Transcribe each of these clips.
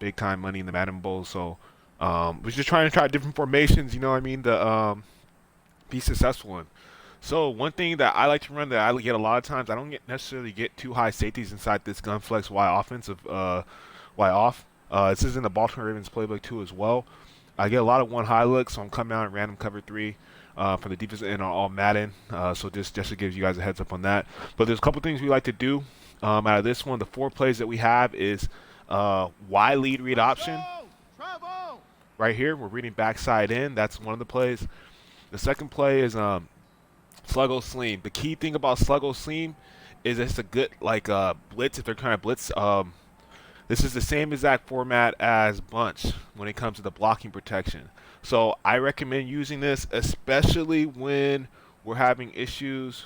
big time money in the Madden Bowl. So we're just trying to try different formations. You know what I mean? To be successful in. So one thing that I like to run that I get a lot of times, I don't necessarily get too high safeties inside this gun flex Y offensive Y off. This is in the Baltimore Ravens playbook too as well. I get a lot of one high looks, so I'm coming out in random cover three from the defensive end on all Madden. So just to give you guys a heads up on that. But there's a couple things we like to do out of this one. The 4 plays that we have is Y lead read option. Right here, we're reading backside in. That's one of the plays. The second play is Sluggo Sleem. The key thing about Sluggo Sleem is it's a good blitz if they're trying to blitz. This is the same exact format as Bunch when it comes to the blocking protection. So I recommend using this, especially when we're having issues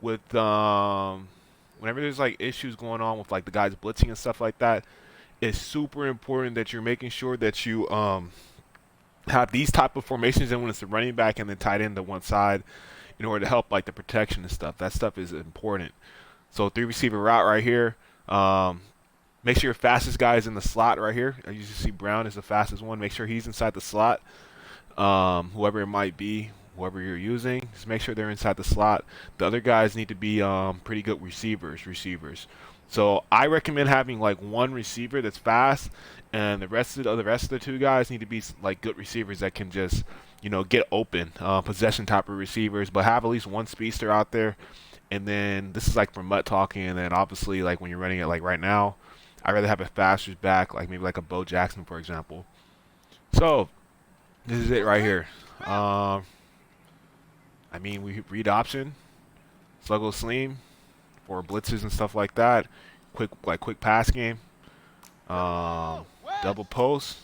with whenever there's like issues going on with like the guys blitzing and stuff like that. It's super important that you're making sure that you have these type of formations, and when it's the running back and then tight end to one side, in order to help like the protection and stuff. That stuff is important. So 3 receiver route right here. Make sure your fastest guy is in the slot right here. As you see, Brown is the fastest one. Make sure he's inside the slot. Whoever it might be, whoever you're using, just make sure they're inside the slot. The other guys need to be pretty good receivers. So I recommend having like one receiver that's fast, and the rest of the 2 guys need to be like good receivers that can just get open, possession type of receivers, but have at least one speedster out there. And then this is like for Mutt talking, and then obviously like when you're running it like right now, I'd rather have a faster back, like maybe like a Bo Jackson, for example. So this is it right here. I mean, we read option, Sluggo Sleem for blitzes and stuff like that. Quick pass game. Double post.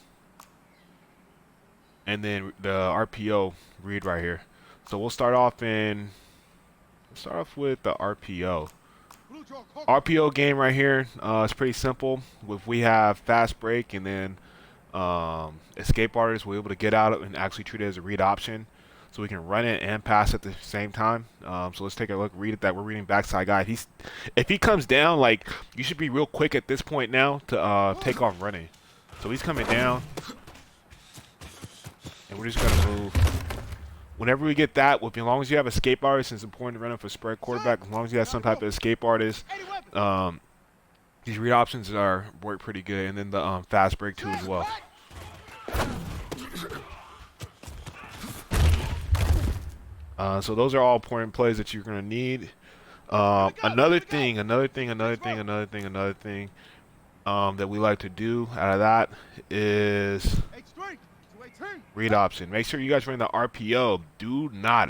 And then the RPO read right here. So we'll start off with the RPO. RPO game right here. It's pretty simple. If we have fast break and then escape artists, we're able to get out and actually treat it as a read option, so we can run it and pass at the same time. So let's take a look. Read it that we're reading backside guy. If he comes down, like you should be real quick at this point now to take off running. So he's coming down, and we're just gonna move. Whenever we get that, as long as you have escape artist, it's important to run up for spread quarterback. As long as you have some type of escape artist, these read options work pretty good, and then the fast break too as well. So those are all important plays that you're gonna need. Another thing that we like to do out of that is read option. Make sure you guys run the RPO.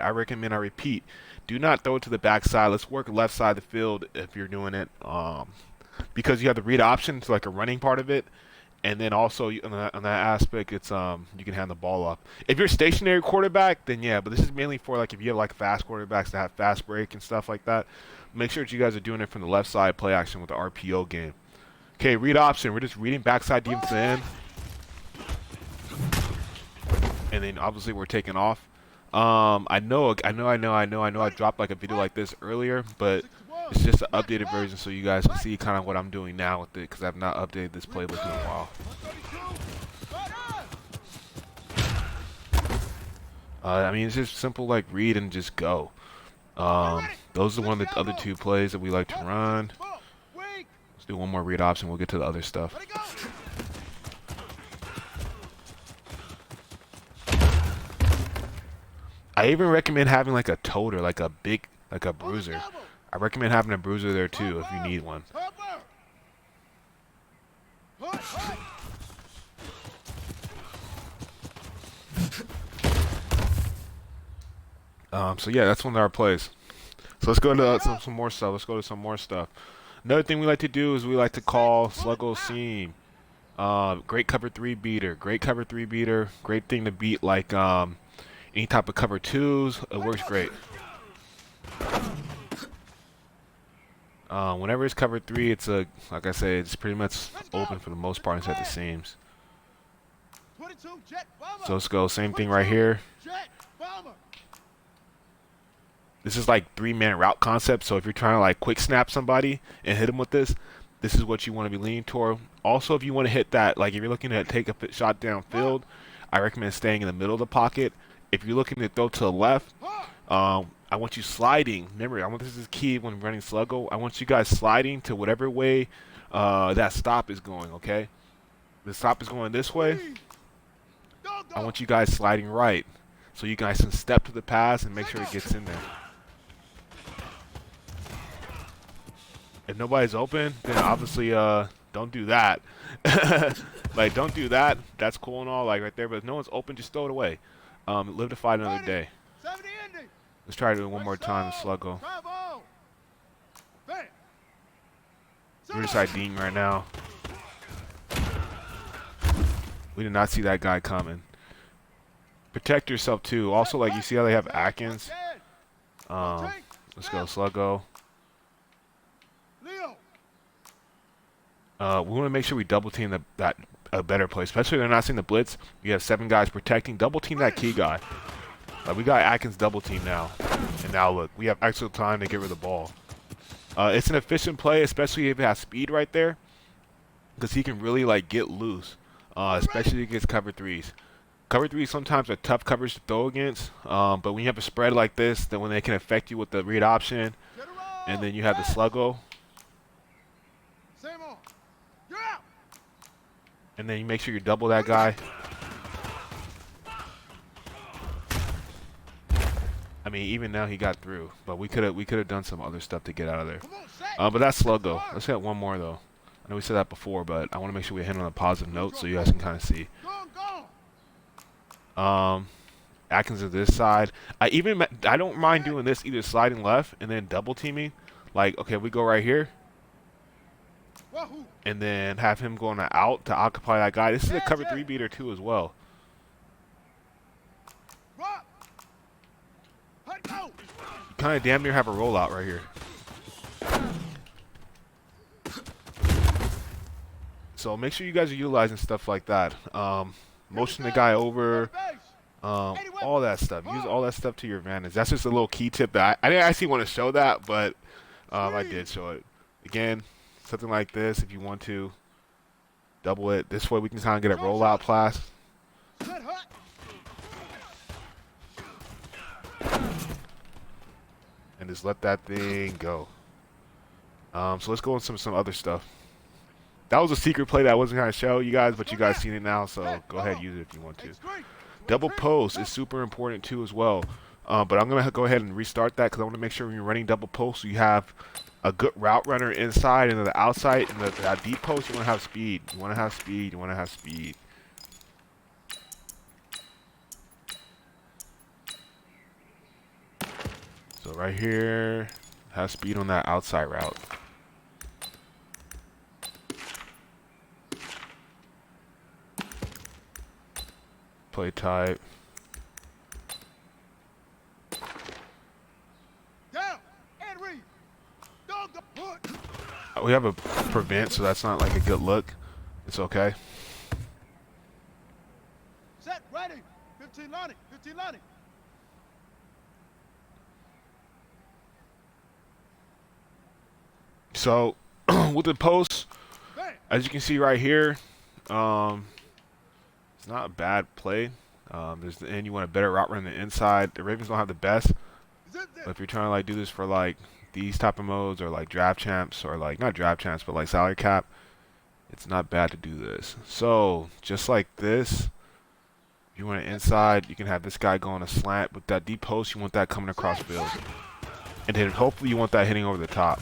I repeat, do not throw it to the backside. Let's work left side of the field if you're doing it, because you have the read option to like a running part of it, and then also on that aspect, it's you can hand the ball off. If you're a stationary quarterback, then yeah, but this is mainly for like if you have like fast quarterbacks that have fast break and stuff like that. Make sure that you guys are doing it from the left side play action with the RPO game. Okay, read option. We're just reading backside defensive end. And then obviously we're taking off. I know I dropped like a video like this earlier, but it's just an updated version so you guys can see kind of what I'm doing now with it, because I've not updated this playbook in a while. I mean, it's just simple like read and just go. Those are one of the other 2 plays that we like to run. Let's do one more read option. We'll get to the other stuff. I even recommend having like a toter, like a bruiser. I recommend having a bruiser there too if you need one. So yeah, that's one of our plays. So let's go to some more stuff. Another thing we like to do is we like to call Sluggo Seam. Great cover 3 beater. Great thing to beat like any type of cover 2s. It works great. Whenever it's cover 3, it's like I said, it's pretty much open for the most part inside the seams. So let's go. Same thing right here. This is like 3-man route concept. So if you're trying to like quick snap somebody and hit them with this, this is what you want to be leaning toward. Also, if you want to hit that, like if you're looking to take a shot downfield, I recommend staying in the middle of the pocket. If you're looking to throw to the left, I want you sliding. Remember, this is key when running sluggo. I want you guys sliding to whatever way that stop is going. Okay, the stop is going this way. I want you guys sliding right, so you guys can step to the pass and make sure it gets in there. If nobody's open, then obviously don't do that. Like don't do that. That's cool and all, like right there. But if no one's open, just throw it away. Live to fight another day. Let's try to do it one more time. Sluggo. We're just IDing right now. We did not see that guy coming. Protect yourself too. Also, like you see how they have Atkins. Let's go Sluggo. We want to make sure we double team that a better play, especially if they're not seeing the blitz. We have 7 guys protecting. Double team that key guy. We got Atkins double team now, and now look, we have extra time to get rid of the ball. It's an efficient play, especially if it has speed right there, because he can really like get loose, especially against cover 3s. Cover 3s sometimes are tough coverage to throw against, but when you have a spread like this, then when they can affect you with the read option, and then you have the sluggo, and then you make sure you double that guy. I mean, even now he got through, but we could have done some other stuff to get out of there. But that's sluggo. Let's hit one more though. I know we said that before, but I want to make sure we hit on a positive note so you guys can kind of see. Atkins to this side. I don't mind doing this, either sliding left and then double teaming. Like, okay, we go right here, and then have him going out to occupy that guy. This is a cover 3 beater too as well. You kind of damn near have a rollout right here. So make sure you guys are utilizing stuff like that. Motion the guy over, all that stuff. Use all that stuff to your advantage. That's just a little key tip that I didn't actually want to show that, but I did show it. Again, something like this, if you want to double it. This way we can kind of get a rollout pass. And just let that thing go. So let's go into some other stuff. That was a secret play that I wasn't going to show you guys, but you guys seen it now, so go ahead and use it if you want to. Double post is super important too as well. But I'm going to go ahead and restart that because I want to make sure when you're running double post, you have a good route runner inside and the outside. And that deep post, you want to have speed. You want to have speed. You want to have speed. So right here, have speed on that outside route. Play type. We have a prevent, so that's not like a good look. It's okay. Set, ready. 15 Lonnie. 15 Lonnie. So with the post, as you can see right here, it's not a bad play. And you want a better route run than inside. The Ravens don't have the best, but if you're trying to like do this for like these type of modes or like draft champs or like not draft champs but like salary cap, it's not bad to do this. So just like this, if you want it inside, you can have this guy going a slant. With that deep post, you want that coming across field, and then hopefully you want that hitting over the top.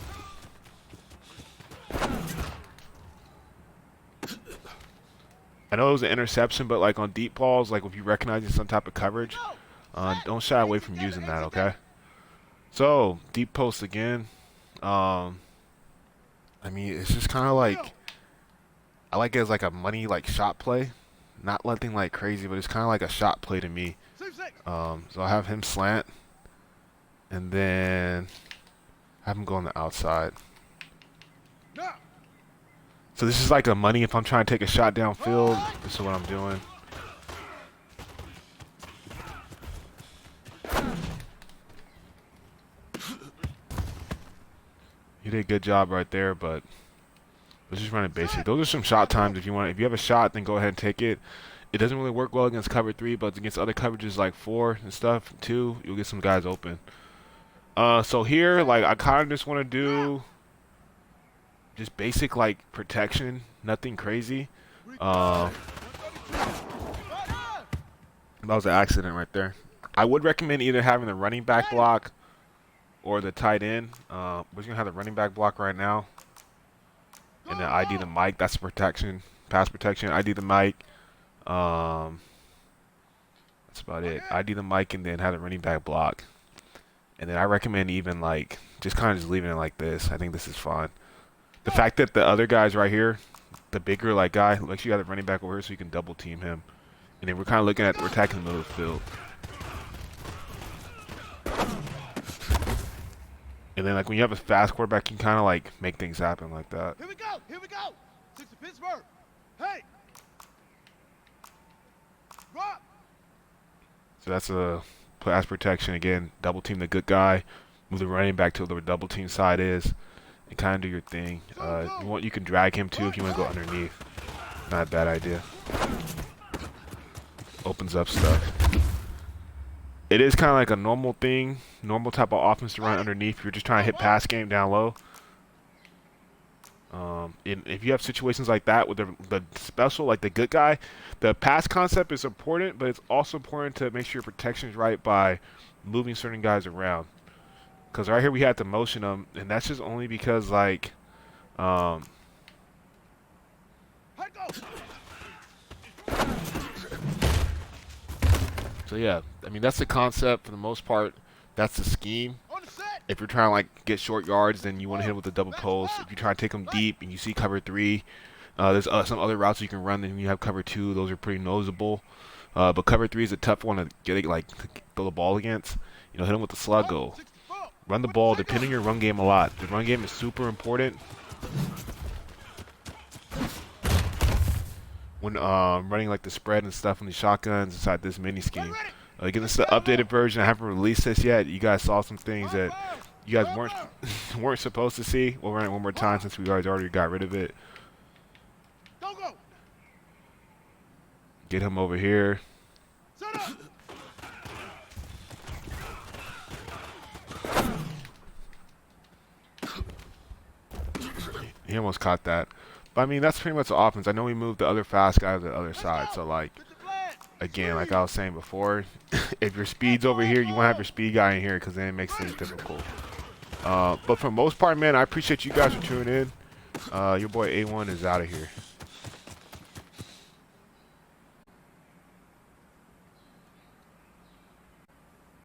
I know it was an interception, but like on deep balls, like if you recognize some type of coverage, don't shy away from using that, okay? So, deep post again. I mean, it's just kind of like, I like it as like a money like shot play. Not nothing like crazy, but it's kind of like a shot play to me. So I'll have him slant, and then have him go on the outside. So this is like a money if I'm trying to take a shot downfield. This is what I'm doing. You did a good job right there, but Let's just run it basic. Those are some shot times if you want. If you have a shot, then go ahead and take it. It doesn't really work well against cover 3, but against other coverages like 4 and stuff, 2, you'll get some guys open. So here, like, I kind of just want to do just basic, like, protection. Nothing crazy. That was an accident right there. I would recommend either having the running back block or the tight end. We're just going to have the running back block right now. And then ID the mic. That's protection. Pass protection. ID the mic. That's about it. ID the mic and then have the running back block. And then I recommend even like just kind of just leaving it like this. I think this is fine. The fact that the other guy's right here, the bigger like guy, make sure you have the running back over here so you can double team him. And then we're kind of looking at we're attacking the middle of the field. And then like when you have a fast quarterback, you can kind of like make things happen like that. Here we go. Here we go. 6 to Pittsburgh. Hey. Rock. So that's a pass protection again. Double team the good guy. Move the running back to where the double team side is, and kind of do your thing. You can drag him too if you want to go underneath. Not a bad idea. Opens up stuff. It is kind of like a normal thing, normal type of offense to run underneath if you're just trying to hit pass game down low. If you have situations like that with the special, like the good guy, the pass concept is important, but it's also important to make sure your protection is right by moving certain guys around. Because right here we had to motion them, and that's just only because like, so yeah, I mean that's the concept for the most part. That's the scheme. If you're trying to like get short yards, then you want to hit it with a double post. If you try to take them deep and you see cover 3, there's some other routes you can run. Then you have cover 2; those are pretty noticeable. But cover 3 is a tough one to get like to throw the ball against. You know, hit them with the slug go. Run the ball, depending on your run game a lot. The run game is super important. When running like the spread and stuff on the shotguns inside this mini scheme. Again, this is the updated version. I haven't released this yet. You guys saw some things that you guys weren't supposed to see. We'll run it one more time since we guys already got rid of it. Get him over here. He almost caught that. But I mean, that's pretty much the offense. I know we moved the other fast guy to the other side. So like, again, like I was saying before, if your speed's over here, you want to have your speed guy in here because then it makes things difficult. But for the most part, man, I appreciate you guys for tuning in. Your boy A1 is out of here.